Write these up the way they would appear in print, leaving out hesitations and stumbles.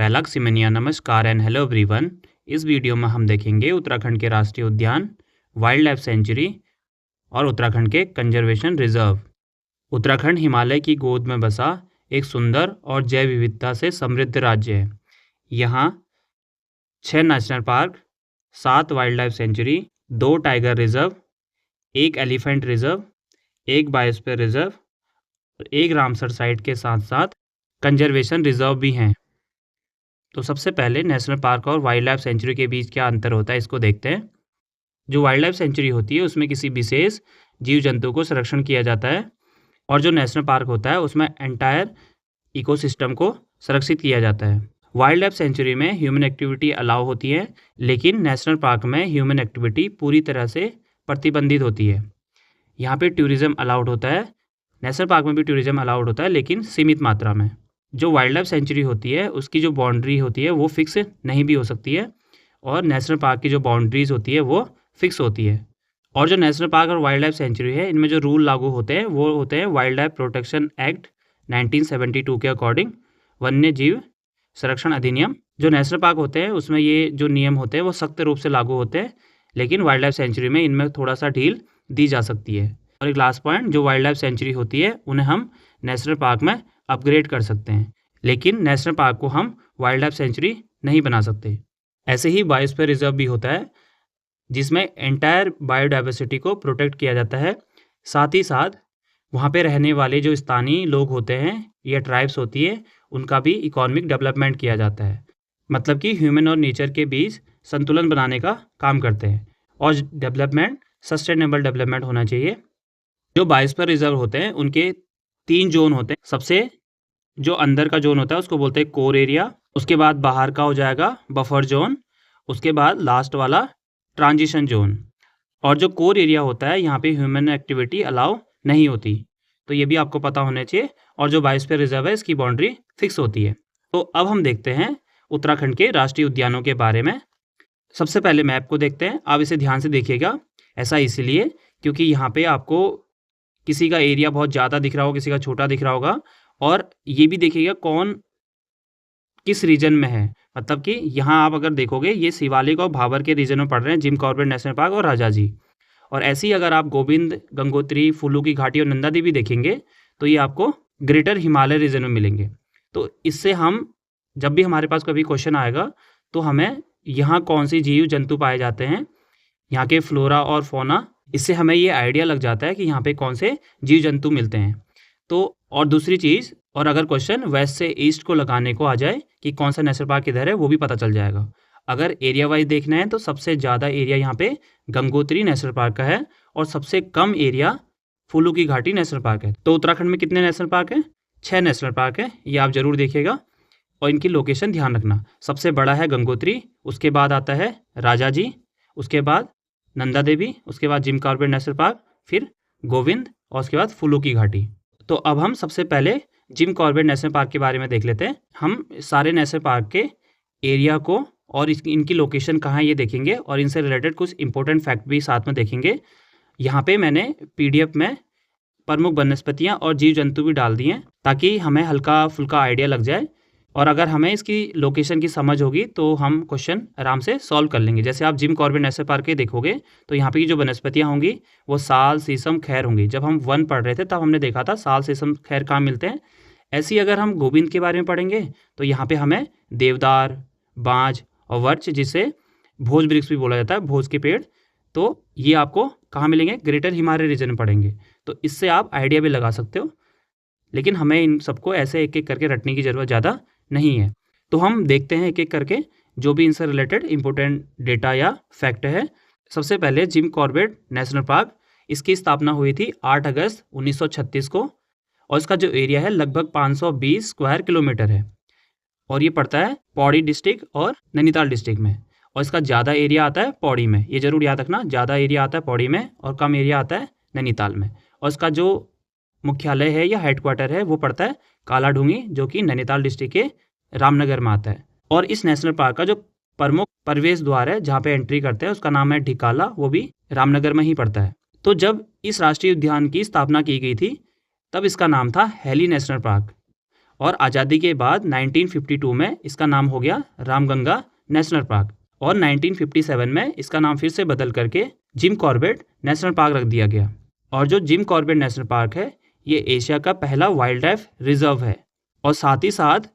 पैलाग सिमनिया नमस्कार and hello everyone. इस video में हम देखेंगे उत्तराखंड के राष्ट्रीय उद्यान, वाइल्ड लाइफ सेंचुरी और उत्तराखंड के कंजर्वेशन रिजर्व। उत्तराखंड हिमालय की गोद में बसा एक सुंदर और जैव विविधता से समृद्ध राज्य है। यहाँ 6 national park, 7 wild life sanctuary, 2 tiger reserve, 1 elephant reserve, 1 biosphere reserve और 1 रामसर साइट के साथ साथ कंजर्वेशन रिजर्व भी हैं। तो सबसे पहले नेशनल पार्क और वाइल्ड लाइफ सेंचुरी के बीच क्या अंतर होता है इसको देखते हैं। जो वाइल्ड लाइफ सेंचुरी होती है उसमें किसी विशेष जीव जंतु को संरक्षण किया जाता है और जो नेशनल पार्क होता है उसमें एंटायर इकोसिस्टम को संरक्षित किया जाता है। वाइल्ड लाइफ सेंचुरी में ह्यूमन एक्टिविटी अलाउ होती है, लेकिन नेशनल पार्क में ह्यूमन एक्टिविटी पूरी तरह से प्रतिबंधित होती है। यहाँ पे टूरिज्म अलाउड होता है, नेशनल पार्क में भी टूरिज्म अलाउड होता है लेकिन सीमित मात्रा में। जो वाइल्ड लाइफ सेंचुरी होती है उसकी जो बाउंड्री होती है वो फिक्स नहीं भी हो सकती है और नेशनल पार्क की जो बाउंड्रीज होती है वो फिक्स होती है। और जो नेशनल पार्क और वाइल्ड लाइफ सेंचुरी है इनमें जो रूल लागू होते हैं वो होते हैं वाइल्ड लाइफ प्रोटेक्शन एक्ट 1972 के अकॉर्डिंग, वन्य जीव संरक्षण अधिनियम। जो नेशनल पार्क होते हैं उसमें ये जो नियम होते हैं वो सख्त रूप से लागू होते हैं, लेकिन वाइल्ड लाइफ सेंचुरी में इनमें थोड़ा सा ढील दी जा सकती है। और एक लास्ट पॉइंट, जो वाइल्ड लाइफ सेंचुरी होती है उन्हें हम नेशनल पार्क में अपग्रेड कर सकते हैं, लेकिन नेशनल पार्क को हम वाइल्ड लाइफ सेंचुरी नहीं बना सकते। ऐसे ही बायोस्फीयर रिजर्व भी होता है जिसमें एंटायर बायोडाइवर्सिटी को प्रोटेक्ट किया जाता है। साथ ही साथ वहाँ पे रहने वाले जो स्थानीय लोग होते हैं या ट्राइब्स होती है उनका भी इकोनॉमिक डेवलपमेंट किया जाता है, मतलब कि ह्यूमन और नेचर के बीच संतुलन बनाने का काम करते हैं और डेवलपमेंट सस्टेनेबल डेवलपमेंट होना चाहिए। जो बायोस्फीयर रिजर्व होते हैं उनके 3 जोन होते हैं। सबसे जो अंदर का जोन होता है उसको बोलते हैं कोर एरिया, उसके बाद बाहर का हो जाएगा बफर जोन, उसके बाद लास्ट वाला ट्रांजिशन जोन। और जो कोर एरिया होता है यहाँ पे ह्यूमन एक्टिविटी अलाउ नहीं होती, तो ये भी आपको पता होना चाहिए। और जो बायोस्फीयर रिजर्व है इसकी बाउंड्री फिक्स होती है। तो अब हम देखते हैं उत्तराखंड के राष्ट्रीय उद्यानों के बारे में। सबसे पहले मैप को देखते हैं। आप इसे ध्यान से देखिएगा, ऐसा इसलिए क्योंकि यहाँ पे आपको किसी का एरिया बहुत ज़्यादा दिख रहा होगा, किसी का छोटा दिख रहा होगा, और ये भी देखिएगा कौन किस रीजन में है। मतलब कि यहाँ आप अगर देखोगे ये शिवालिक और भाबर के रीजन में पड़ रहे हैं, जिम कॉर्बेट नेशनल पार्क और राजाजी। और ऐसे ही अगर आप गोविंद, गंगोत्री, फुलू की घाटी और नंदा देवी देखेंगे तो ये आपको ग्रेटर हिमालय रीजन में मिलेंगे। तो इससे हम जब भी हमारे पास कभी क्वेश्चन आएगा तो हमें यहाँ कौन सी जीव जंतु पाए जाते हैं, यहाँ के फ्लोरा और फौना, इससे हमें ये आइडिया लग जाता है कि यहाँ पे कौन से जीव जंतु मिलते हैं। तो और दूसरी चीज़, और अगर क्वेश्चन वेस्ट से ईस्ट को लगाने को आ जाए कि कौन सा नेशनल पार्क किधर है वो भी पता चल जाएगा। अगर एरिया वाइज देखना है तो सबसे ज़्यादा एरिया यहाँ पे गंगोत्री नेशनल पार्क का है और सबसे कम एरिया फुलू की घाटी नेशनल पार्क है। तो उत्तराखंड में कितने नेशनल पार्क हैं? 6 नेशनल पार्क है, ये आप जरूर देखिएगा और इनकी लोकेशन ध्यान रखना। सबसे बड़ा है गंगोत्री, उसके बाद आता है राजाजी, उसके बाद नंदा देवी, उसके बाद जिम कॉर्बेट नेशनल पार्क, फिर गोविंद और उसके बाद फुलू की घाटी। तो अब हम सबसे पहले जिम कॉर्बेट नेशनल पार्क के बारे में देख लेते हैं। हम सारे नेशनल पार्क के एरिया को और इनकी लोकेशन कहाँ है ये देखेंगे और इनसे रिलेटेड कुछ इंपॉर्टेंट फैक्ट भी साथ में देखेंगे। यहाँ पे मैंने PDF में प्रमुख वनस्पतियाँ और जीव जंतु भी डाल दिए हैं ताकि हमें हल्का फुल्का आइडिया लग जाए, और अगर हमें इसकी लोकेशन की समझ होगी तो हम क्वेश्चन आराम से सॉल्व कर लेंगे। जैसे आप जिम कॉर्बेट नेशनल पार्क के देखोगे तो यहाँ पे की जो वनस्पतियाँ होंगी वो साल, शीशम, खैर होंगी। जब हम वन पढ़ रहे थे तब हमने देखा था साल, शीशम, खैर कहाँ मिलते हैं। ऐसी अगर हम गोविंद के बारे में पढ़ेंगे तो यहाँ पे हमें देवदार, बांज और वर्च, जिसे भोज वृक्ष भी बोला जाता है, भोज के पेड़, तो ये आपको कहाँ मिलेंगे? ग्रेटर हिमालय रीजन में पढ़ेंगे। तो इससे आप आइडिया भी लगा सकते हो, लेकिन हमें इन सबको ऐसे एक एक करके रटने की ज़रूरत ज़्यादा नहीं है। तो हम देखते हैं एक एक करके जो भी इनसे रिलेटेड इंपॉर्टेंट डेटा या फैक्ट है। सबसे पहले जिम कॉर्बेट नेशनल पार्क, इसकी स्थापना हुई थी 8 अगस्त 1936 को और इसका जो एरिया है लगभग 520 स्क्वायर किलोमीटर है और ये पड़ता है पौड़ी डिस्ट्रिक्ट और नैनीताल डिस्ट्रिक्ट में। और इसका ज़्यादा एरिया आता है पौड़ी में, ये जरूर याद रखना, ज़्यादा एरिया आता है पौड़ी में और कम एरिया आता है नैनीताल में। और इसका जो मुख्यालय है या हेडक्वार्टर है वो पड़ता है कालाढूंगी, जो कि नैनीताल डिस्ट्रिक्ट के रामनगर में आता है। और इस नेशनल पार्क का जो प्रमुख प्रवेश द्वार है जहाँ पे एंट्री करते हैं उसका नाम है ढिकाला, वो भी रामनगर में ही पड़ता है। तो जब इस राष्ट्रीय उद्यान की स्थापना की गई थी तब इसका नाम था हैली नेशनल पार्क और आज़ादी के बाद 1952 में इसका नाम हो गया रामगंगा नेशनल पार्क और 1957 में इसका नाम फिर से बदल करके जिम कॉर्बेट नेशनल पार्क रख दिया गया। और जो जिम कॉर्बेट नेशनल पार्क है ये एशिया का पहला वाइल्ड लाइफ रिजर्व है और साथ ही साथ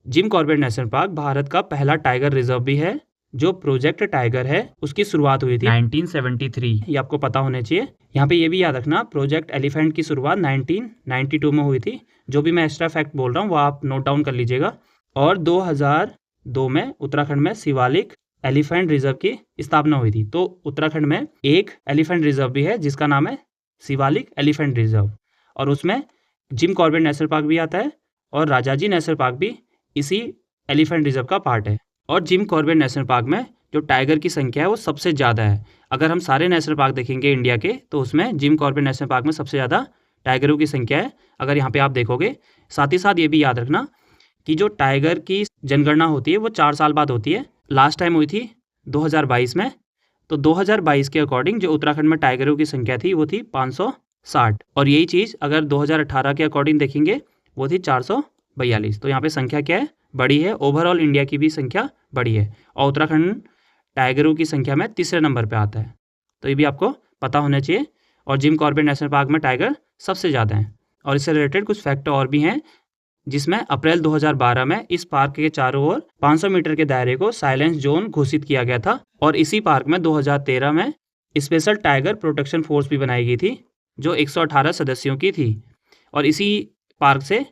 Jim Corbett national park Bharat का पहला टाइगर रिजर्व भी है। जो प्रोजेक्ट टाइगर है उसकी शुरुआत हुई थी 1973, ये आपको पता होना चाहिए। यहाँ पे ये भी याद रखना प्रोजेक्ट एलिफेंट की शुरुआत 1992 में हुई थी। जो भी मैं एक्स्ट्रा फैक्ट बोल रहा हूँ वो आप नोट डाउन कर लीजिएगा। और 2002 में उत्तराखंड में शिवालिक एलिफेंट रिजर्व की स्थापना हुई थी। तो उत्तराखंड में एक एलिफेंट रिजर्व भी है जिसका नाम है शिवालिक एलिफेंट रिजर्व और उसमें जिम कॉर्बेट नेशनल पार्क भी आता है और राजाजी नेशनल पार्क भी इसी एलिफेंट रिजर्व का पार्ट है। और जिम कॉर्बेट नेशनल पार्क में जो टाइगर की संख्या है वो सबसे ज़्यादा है। अगर हम सारे नेशनल पार्क देखेंगे इंडिया के तो उसमें जिम कॉर्बेट नेशनल पार्क में सबसे ज़्यादा टाइगरों की संख्या है, अगर यहाँ पे आप देखोगे। साथ ही साथ ये भी याद रखना कि जो टाइगर की जनगणना होती है वो 4 साल बाद होती है। लास्ट टाइम हुई थी 2022 में। तो 2022 के अकॉर्डिंग जो उत्तराखंड में टाइगरों की संख्या थी वो थी 560 और यही चीज़ अगर 2018 के अकॉर्डिंग देखेंगे वो थी 442। तो यहाँ पे संख्या क्या है, बड़ी है। ओवरऑल इंडिया की भी संख्या बड़ी है और उत्तराखंड टाइगरों की संख्या में तीसरे नंबर पे आता है। तो ये भी आपको पता होना चाहिए। और जिम कॉर्बेट नेशनल पार्क में टाइगर सबसे ज़्यादा हैं। और इससे रिलेटेड कुछ फैक्ट और भी हैं जिसमें अप्रैल 2012 में इस पार्क के चारों ओर 500 मीटर के दायरे को साइलेंस जोन घोषित किया गया था। और इसी पार्क में 2013 में स्पेशल टाइगर प्रोटेक्शन फोर्स भी बनाई गई थी जो 118 सदस्यों की थी। और इसी पार्क से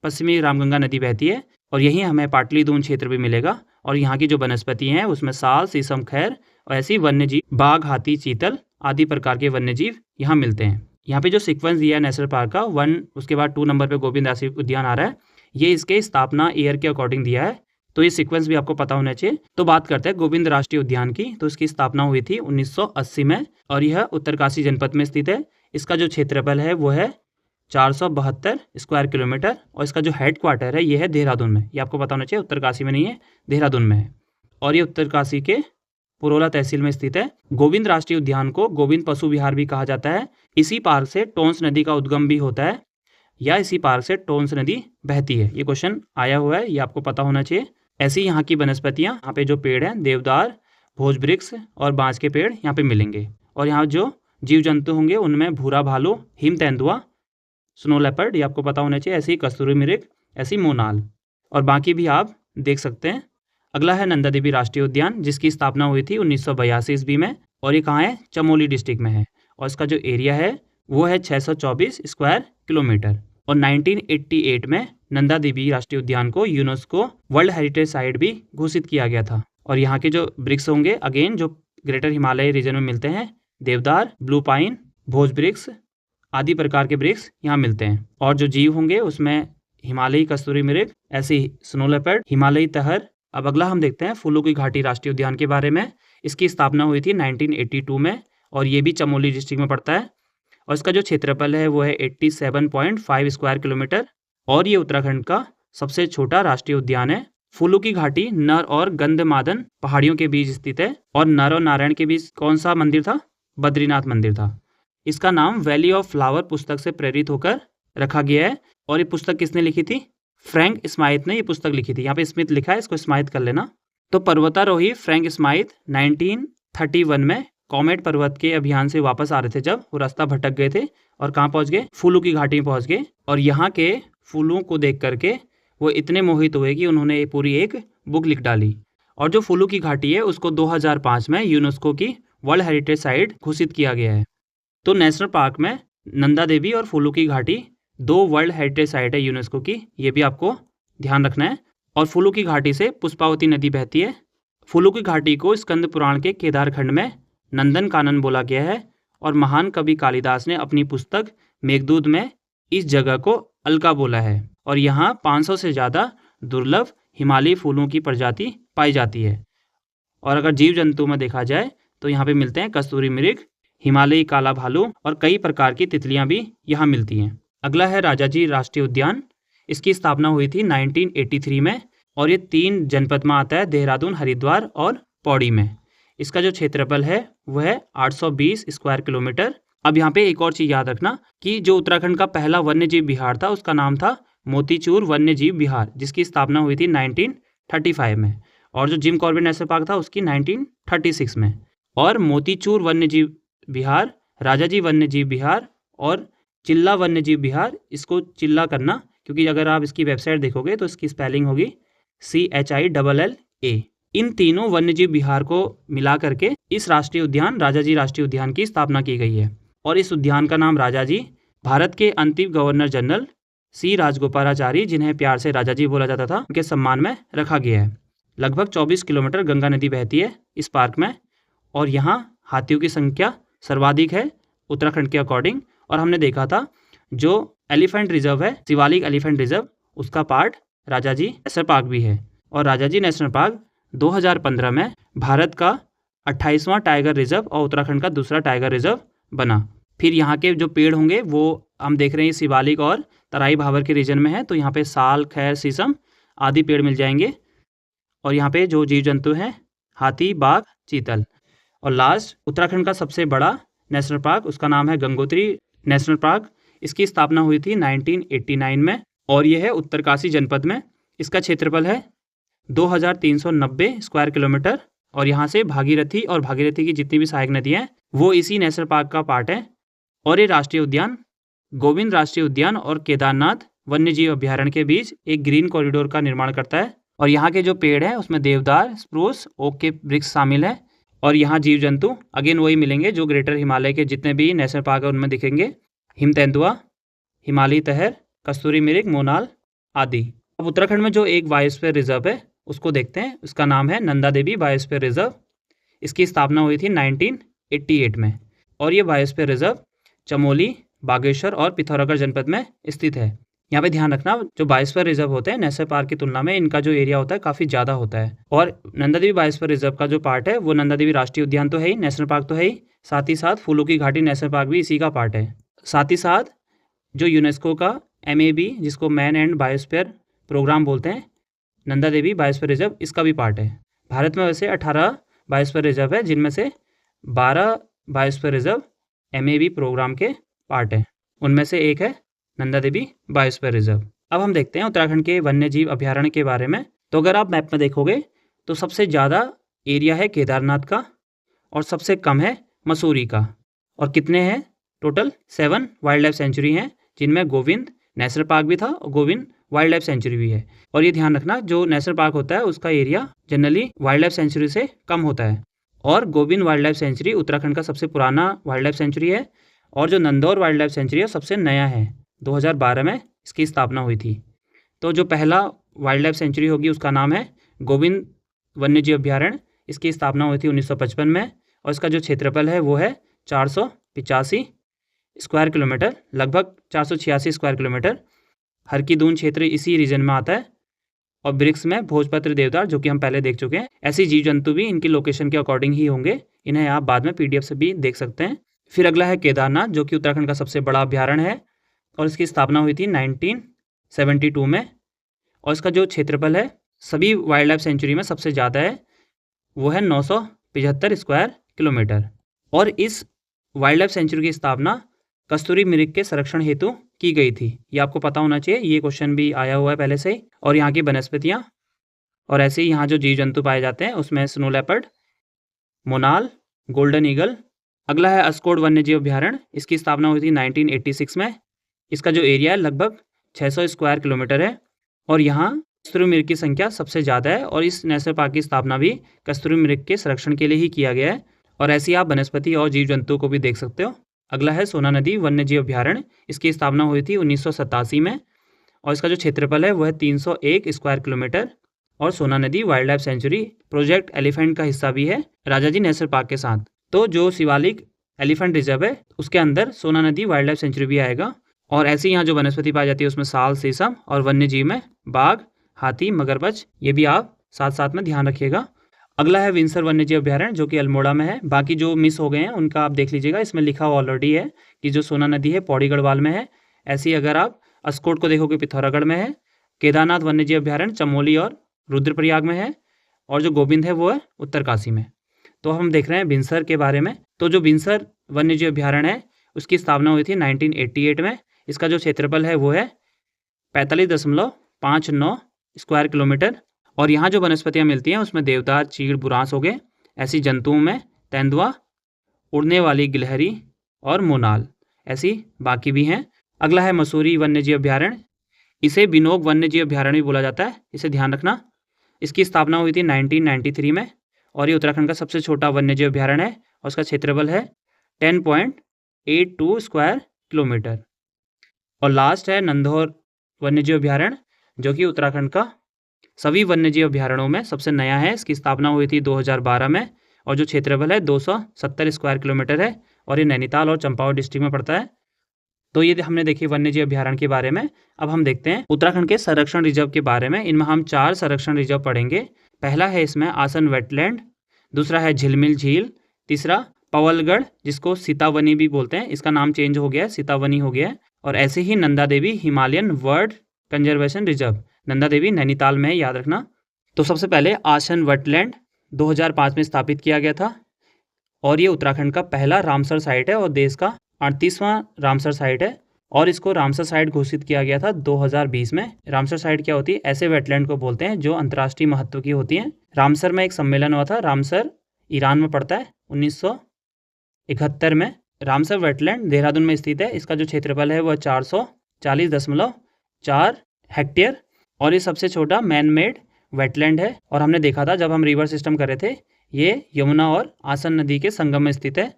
पश्चिमी रामगंगा नदी बहती है और यहीं हमें पाटलीदून क्षेत्र भी मिलेगा। और यहाँ की जो वनस्पति हैं उसमें साल, शीशम, खैर और ऐसी वन्यजीव, बाघ, हाथी, चीतल आदि प्रकार के वन्यजीव यहाँ मिलते हैं। यहाँ पे जो सीक्वेंस दिया है नेशनल पार्क का 1, उसके बाद 2 नंबर पे गोविंद राष्ट्रीय उद्यान आ रहा है। ये इसके स्थापना ईयर के अकॉर्डिंग दिया है, तो ये सीक्वेंस भी आपको पता होना चाहिए। तो बात करते हैं गोविंद राष्ट्रीय उद्यान की। तो इसकी स्थापना हुई थी 1980 में और यह उत्तरकाशी जनपद में स्थित है। इसका जो क्षेत्रफल है वो है 472 स्क्वायर किलोमीटर और इसका जो हेड क्वार्टर है ये है देहरादून में। ये आपको पता होना चाहिए, उत्तरकाशी में नहीं है, देहरादून में है। और ये उत्तरकाशी के पुरोला तहसील में स्थित है। गोविंद राष्ट्रीय उद्यान को गोविंद पशु विहार भी कहा जाता है। इसी पार्क से टोंस नदी का उद्गम भी होता है या इसी पार्क से टोंस नदी बहती है। ये क्वेश्चन आया हुआ है, ये आपको पता होना चाहिए। ऐसी यहाँ की वनस्पतियाँ, यहाँ पे जो पेड़ हैं देवदार, भोजवृक्ष और बांस के पेड़ यहाँ पे मिलेंगे। और यहाँ जो जीव जंतु होंगे उनमें भूरा भालू, हिम तेंदुआ, स्नो लेपर्ड, ये आपको पता होना चाहिए। ऐसी कस्तूरी मृग, ऐसी मोनाल और बाकी भी आप देख सकते हैं। अगला है नंदा देवी राष्ट्रीय उद्यान जिसकी स्थापना हुई थी 1982 ईस्वी में और ये कहाँ है, चमोली डिस्ट्रिक्ट में है। और इसका जो एरिया है वो है 624 स्क्वायर किलोमीटर। और 1988 में नंदा देवी राष्ट्रीय उद्यान को यूनेस्को वर्ल्ड हेरिटेज साइट भी घोषित किया गया था। और यहाँ के जो वृक्ष होंगे अगेन जो ग्रेटर हिमालय रीजन में मिलते हैं, देवदार, ब्लू पाइन, भोज वृक्ष आदि प्रकार के वृक्ष यहाँ मिलते हैं। और जो जीव होंगे उसमें हिमालयी कस्तूरी मृग, ऐसी स्नो लेपर्ड, हिमालयी तहर। अब अगला हम देखते हैं फूलों की घाटी राष्ट्रीय उद्यान के बारे में। इसकी स्थापना हुई थी 1982 में और ये भी चमोली डिस्ट्रिक्ट में पड़ता है। और इसका जो क्षेत्रफल है वो है 87.5 स्क्वायर किलोमीटर और ये उत्तराखंड का सबसे छोटा राष्ट्रीय उद्यान है। फूलों की घाटी नर और गंधमादन पहाड़ियों के बीच स्थित है। और नर और नारायण के बीच कौन सा मंदिर था, बद्रीनाथ मंदिर था। इसका नाम वैली ऑफ फ्लावर पुस्तक से प्रेरित होकर रखा गया है। और ये पुस्तक किसने लिखी थी, फ्रैंक स्माइथ ने ये पुस्तक लिखी थी। यहाँ पे स्मिथ लिखा है, इसको स्माइथ कर लेना। तो पर्वतारोही फ्रैंक स्माइथ 1931 में कॉमेट पर्वत के अभियान से वापस आ रहे थे जब वो रास्ता भटक गए थे और कहाँ पहुँच गए, फूलों की घाटी में पहुँच गए। और यहाँ के फूलों को देख करके वो इतने मोहित हुए कि उन्होंने पूरी एक बुक लिख डाली। और जो फूलों की घाटी है उसको 2005 में यूनेस्को की वर्ल्ड हेरिटेज साइट घोषित किया गया है। तो नेशनल पार्क में नंदा देवी और फूलों की घाटी 2 वर्ल्ड हेरिटेज साइट है यूनेस्को की, ये भी आपको ध्यान रखना है। और फूलों की घाटी से पुष्पावती नदी बहती है। फूलों की घाटी को स्कंद पुराण के केदार खंड में नंदन कानन बोला गया है। और महान कवि कालिदास ने अपनी पुस्तक मेघदूत में इस जगह को अलका बोला है। और यहाँ 500 से ज़्यादा दुर्लभ हिमालयी फूलों की प्रजाति पाई जाती है। और अगर जीव जंतु में देखा जाए तो यहाँ पे मिलते हैं कस्तूरी मृग, हिमालयी काला भालू और कई प्रकार की तितलियाँ भी यहाँ मिलती हैं। अगला है राजाजी राष्ट्रीय उद्यान। इसकी स्थापना हुई थी 1983 में और ये 3 जनपद में आता है, देहरादून, हरिद्वार और पौड़ी में। इसका जो क्षेत्रफल है वह है 820 स्क्वायर किलोमीटर। अब यहाँ पे एक और चीज़ याद रखना कि जो उत्तराखंड का पहला वन्यजीव विहार था उसका नाम था मोतीचूर वन्यजीव विहार, जिसकी स्थापना हुई थी 1935 में, और जो जिम कॉर्बेट नेशनल पार्क था उसकी 1936 में। और मोतीचूर वन्यजीव विहार, राजाजी वन्यजीव विहार और चिल्ला वन्यजीव विहार, इसको चिल्ला करना क्योंकि अगर आप इसकी वेबसाइट देखोगे तो इसकी स्पेलिंग होगी CHILLA। इन तीनों वन्यजीव विहार को मिला करके इस राष्ट्रीय उद्यान राजाजी राष्ट्रीय उद्यान की स्थापना की गई है। और इस उद्यान का नाम राजाजी भारत के अंतिम गवर्नर जनरल C राजगोपालाचारी, जिन्हें प्यार से राजाजी बोला जाता था, उनके सम्मान में रखा गया है। लगभग 24 किलोमीटर गंगा नदी बहती है इस पार्क में, और यहाँ हाथियों की संख्या सर्वाधिक है उत्तराखंड के अकॉर्डिंग। और हमने देखा था जो एलिफेंट रिजर्व है, शिवालिक एलिफेंट रिजर्व, उसका पार्ट राजाजी नेशनल पार्क भी है। और राजाजी नेशनल पार्क 2015 में भारत का 28वां टाइगर रिजर्व और उत्तराखंड का दूसरा टाइगर रिजर्व बना। फिर यहाँ के जो पेड़ होंगे वो हम देख रहे हैं शिवालिक और तराई भाबर के रीजन में है, तो यहाँ पे साल, खैर, शीशम आदि पेड़ मिल जाएंगे। और यहाँ पे जो जीव जंतु हैं हाथी, बाघ, चीतल। और लास्ट उत्तराखंड का सबसे बड़ा नेशनल पार्क, उसका नाम है गंगोत्री नेशनल पार्क। इसकी स्थापना हुई थी 1989 में और यह है उत्तरकाशी जनपद में। इसका क्षेत्रफल है 2390 स्क्वायर किलोमीटर। और यहाँ से भागीरथी और भागीरथी की जितनी भी सहायक नदियाँ हैं वो इसी नेशनल पार्क का पार्ट है। और ये राष्ट्रीय उद्यान गोविंद राष्ट्रीय उद्यान और केदारनाथ वन्यजीव अभ्यारण्य के बीच एक ग्रीन कॉरिडोर का निर्माण करता है। और यहाँ के जो पेड़ हैं उसमें देवदार, स्प्रूस, ओक के वृक्ष शामिल हैं। और यहाँ जीव जंतु अगेन वही मिलेंगे जो ग्रेटर हिमालय के जितने भी नेशनल पार्क है उनमें दिखेंगे, हिम तेंदुआ, हिमालयी तहर, कस्तूरी मृग, मोनाल आदि। अब उत्तराखंड में जो एक बायोस्फीयर रिजर्व है उसको देखते हैं। उसका नाम है नंदा देवी बायोस्फीयर रिजर्व। इसकी स्थापना हुई थी 1988 में और ये बायोस्फीयर रिजर्व चमोली, बागेश्वर और पिथौरागढ़ जनपद में स्थित है। यहाँ पे ध्यान रखना, जो बायोस्फीयर रिजर्व होते हैं नेशनल पार्क की तुलना में इनका जो एरिया होता है काफ़ी ज़्यादा होता है। और नंदा देवी बायोस्फीयर रिजर्व का जो पार्ट है वो नंदा देवी राष्ट्रीय उद्यान तो है ही, नेशनल पार्क तो है ही, साथ ही साथ फूलों की घाटी नेशनल पार्क भी इसी का पार्ट है। साथ ही साथ जो यूनेस्को का MAB, जिसको मैन एंड बायोस्फीयर प्रोग्राम बोलते हैं, नंदा देवी बायोस्फीयर रिजर्व इसका भी पार्ट है। भारत में वैसे 18 बायोस्फीयर रिजर्व है, जिनमें से 12 बायोस्फीयर रिजर्व MAB प्रोग्राम के पार्ट है। उनमें से एक है नंदा देवी बायोस्फीयर रिजर्व। अब हम देखते हैं उत्तराखंड के वन्यजीव अभ्यारण्य के बारे में। तो अगर आप मैप में देखोगे तो सबसे ज़्यादा एरिया है केदारनाथ का और सबसे कम है मसूरी का। और कितने हैं टोटल? 7 वाइल्ड लाइफ सेंचुरी हैं, जिनमें गोविंद नेशनल पार्क भी था और गोविंद वाइल्ड लाइफ सेंचुरी भी है। और ये ध्यान रखना, जो नेशनल पार्क होता है उसका area generally wild life sanctuary से कम होता है। और Govind wild life sanctuary Uttarakhand का सबसे पुराना वाइल्ड लाइफ सेंचुरी है और जो नंदौर वाइल्ड लाइफ सेंचुरी है सबसे नया है, 2012 में इसकी स्थापना हुई थी। तो जो पहला वाइल्ड लाइफ सेंचुरी होगी उसका नाम है गोविंद वन्यजीव अभ्यारण्य। इसकी स्थापना हुई थी 1955 में और इसका जो क्षेत्रफल है वो है 485 स्क्वायर किलोमीटर, लगभग 486 स्क्वायर किलोमीटर। हर की दून क्षेत्र इसी रीजन में आता है। और वृक्ष में भोजपत्र, देवदार, जो कि हम पहले देख चुके हैं। ऐसी जीव जंतु भी इनकी लोकेशन के अकॉर्डिंग ही होंगे, इन्हें आप बाद में PDF से भी देख सकते हैं। फिर अगला है केदारनाथ, जो कि उत्तराखंड का सबसे बड़ा अभ्यारण्य है और इसकी स्थापना हुई थी 1972 में। और इसका जो क्षेत्रफल है सभी वाइल्ड लाइफ सेंचुरी में सबसे ज़्यादा है, वो है 975 स्क्वायर किलोमीटर। और इस वाइल्ड लाइफ सेंचुरी की स्थापना कस्तूरी मृग के संरक्षण हेतु की गई थी। ये आपको पता होना चाहिए, ये क्वेश्चन भी आया हुआ है पहले से ही। और यहाँ की वनस्पतियाँ और ऐसे ही यहाँ जो जीव जंतु पाए जाते हैं उसमें स्नो लेपर्ड, मोनाल, गोल्डन ईगल। अगला है अस्कोड वन्यजीव अभ्यारण्य। इसकी स्थापना हुई थी 1986 में। इसका जो एरिया है लगभग 600 स्क्वायर किलोमीटर है और यहाँ कस्तूरी मृग की संख्या सबसे ज़्यादा है। और इस नेशनल पार्क की स्थापना भी कस्तूरी मृग के संरक्षण के लिए ही किया गया है। और ऐसे ही आप वनस्पति और जीव जंतु को भी देख सकते हो। अगला है सोना नदी वन्यजीव अभ्यारण्य। इसकी स्थापना हुई थी 1987 में और इसका जो क्षेत्रफल है वह है 301 स्क्वायर किलोमीटर। और सोना नदी wild life sanctuary project elephant का हिस्सा भी है राजाजी नेशनल पार्क के साथ। तो जो शिवालिक एलिफेंट रिजर्व है उसके अंदर सोना नदी वाइल्ड लाइफ सेंचुरी भी आएगा। और ऐसे ही यहाँ जो वनस्पति पाई जाती है उसमें साल, शीशम और वन्यजीव में बाघ, हाथी, मगरमच्छ, ये भी आप साथ साथ में ध्यान रखिएगा। अगला है विंसर वन्यजीव अभ्यारण्य, जो कि अल्मोड़ा में है। बाकी जो मिस हो गए हैं उनका आप देख लीजिएगा, इसमें लिखा हुआ ऑलरेडी है कि जो सोना नदी है पौड़ी गढ़वाल में है। ऐसे ही अगर आप अस्कोट को देखोगे पिथौरागढ़ में है। केदारनाथ वन्यजीव अभ्यारण्य चमोली और रुद्रप्रयाग में है और जो गोविंद है वो है उत्तरकाशी में। तो हम देख रहे हैं विंसर के बारे में। तो जो विंसर वन्यजीव अभ्यारण्य है उसकी स्थापना हुई थी 1988 में। इसका जो क्षेत्रफल है वो है 45.59 स्क्वायर किलोमीटर। और यहाँ जो वनस्पतियाँ मिलती हैं उसमें देवदार, चीड़, बुरांस हो गए। ऐसी जंतुओं में तेंदुआ, उड़ने वाली गिलहरी और मोनाल, ऐसी बाकी भी हैं। अगला है मसूरी वन्यजीव अभ्यारण्य। इसे बिनोग वन्यजीव अभ्यारण्य भी बोला जाता है, इसे ध्यान रखना। इसकी स्थापना हुई थी 1993 में और ये उत्तराखंड का सबसे छोटा वन्यजीव अभ्यारण्य है और उसका क्षेत्रफल है 10.82 स्क्वायर किलोमीटर। और लास्ट है नंधौर वन्यजीव अभ्यारण्य, जो कि उत्तराखंड का सभी वन्यजीव अभ्यारण्यों में सबसे नया है। इसकी स्थापना हुई थी 2012 में और जो क्षेत्रफल है 270 स्क्वायर किलोमीटर है और ये नैनीताल और चंपावत डिस्ट्रिक्ट में पड़ता है। तो ये हमने देखी वन्यजीव अभ्यारण्य के बारे में। अब हम देखते हैं उत्तराखंड के संरक्षण रिजर्व के बारे में। इनमें हम 4 संरक्षण रिजर्व पढ़ेंगे। पहला है इसमें आसन वेटलैंड, दूसरा है झिलमिल झील, तीसरा पवलगढ़ जिसको सीतावनी भी बोलते हैं, इसका नाम चेंज हो गया है, सीतावनी हो गया है। और ऐसे ही Nanda Devi Himalayan bird conservation reserve, Nanda Devi Nainital में, याद रखना। तो सबसे पहले आसन वेटलैंड 2005 में स्थापित किया गया था और ये उत्तराखंड का पहला रामसर साइट है और देश का 38वां रामसर साइट है और इसको रामसर साइट घोषित किया गया था 2020 में। रामसर साइट क्या होती है? ऐसे वेटलैंड को बोलते हैं जो अंतर्राष्ट्रीय महत्व की होती हैं। रामसर में एक सम्मेलन हुआ था, रामसर ईरान में पड़ता है 1971 में। रामसर वेटलैंड देहरादून में स्थित है। इसका जो क्षेत्रफल है वह 440.4 हेक्टेयर और ये सबसे छोटा मैन मेड वेटलैंड है। और हमने देखा था जब हम रिवर सिस्टम कर रहे थे, ये यमुना और आसन नदी के संगम में स्थित है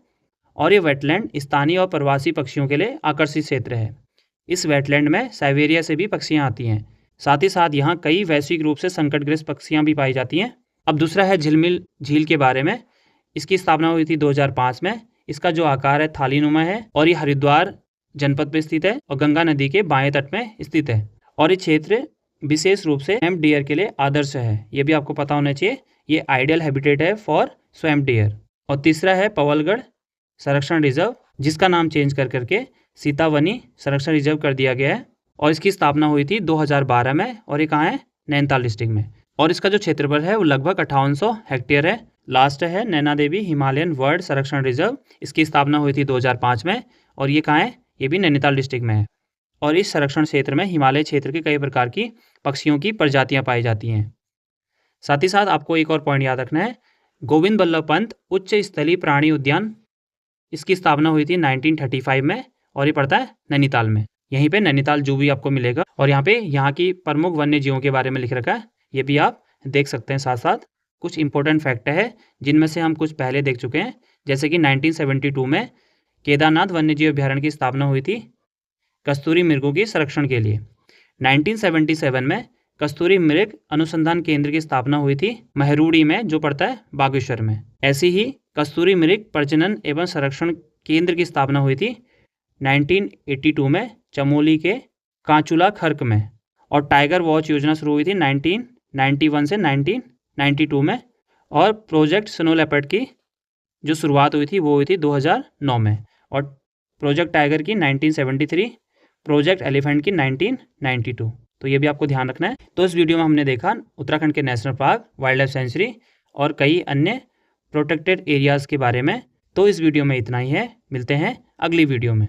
और ये वेटलैंड स्थानीय और प्रवासी पक्षियों के लिए आकर्षित क्षेत्र है। इस वेटलैंड में साइबेरिया से भी पक्षियाँ आती हैं। साथ ही साथ यहाँ कई वैश्विक रूप से संकटग्रस्त पक्षियाँ भी पाई जाती हैं। अब दूसरा है झिलमिल झील के बारे में। इसकी स्थापना हुई थी 2005 में। इसका जो आकार है थालीनुमा है और ये हरिद्वार जनपद में स्थित है और गंगा नदी के बाएं तट में स्थित है। और ये क्षेत्र विशेष रूप से स्वैम्प डियर के लिए आदर्श है, ये भी आपको पता होना चाहिए। ये आइडियल हैबिटेट है फॉर स्वैम्प डियर। और तीसरा है पवलगढ़ संरक्षण रिजर्व, जिसका नाम चेंज कर करके सीतावनी संरक्षण रिजर्व कर दिया गया है और इसकी स्थापना हुई थी 2012 में और ये कहाँ है? नैनीताल डिस्ट्रिक्ट में। और इसका जो क्षेत्रफल है वो लगभग 5800 हेक्टेयर है। लास्ट है नैना देवी हिमालयन बर्ड संरक्षण रिजर्व। इसकी स्थापना हुई थी 2005 में और ये कहाँ है? ये भी नैनीताल डिस्ट्रिक्ट में है। और इस संरक्षण क्षेत्र में हिमालय क्षेत्र के कई प्रकार की पक्षियों की प्रजातियां पाई जाती हैं। साथ ही साथ आपको एक और पॉइंट याद रखना है, गोविंद बल्लभ पंत उच्च स्थलीय प्राणी उद्यान, इसकी स्थापना हुई थी 1935 में और ये पड़ता है नैनीताल में। यहीं पे नैनीताल जू भी आपको मिलेगा और यहाँ पे यहाँ की प्रमुख वन्य जीवों के बारे में लिख रखा है, ये भी आप देख सकते हैं। साथ साथ कुछ इंपॉर्टेंट फैक्ट है जिनमें से हम कुछ पहले देख चुके हैं, जैसे कि 1972 में केदारनाथ वन्यजीव अभ्यारण्य की स्थापना हुई थी कस्तूरी मृगों के संरक्षण के लिए। 1977 में कस्तूरी मृग अनुसंधान केंद्र की स्थापना हुई थी महरूड़ी में, जो पड़ता है बागेश्वर में। ऐसी ही कस्तूरी मृग प्रजनन एवं संरक्षण केंद्र की स्थापना हुई थी 1982 में चमोली के कांचुला खर्क में। और टाइगर वॉच योजना शुरू हुई थी 1991 से 1992 में। और प्रोजेक्ट स्नो लेपर्ड की जो शुरुआत हुई थी वो हुई थी 2009 में और प्रोजेक्ट टाइगर की 1973, प्रोजेक्ट एलिफेंट की 1992। तो ये भी आपको ध्यान रखना है। तो इस वीडियो में हमने देखा उत्तराखंड के national park, wild life sanctuary और कई अन्य प्रोटेक्टेड एरियाज़ के बारे में। तो इस वीडियो में इतना ही है, मिलते हैं अगली वीडियो में।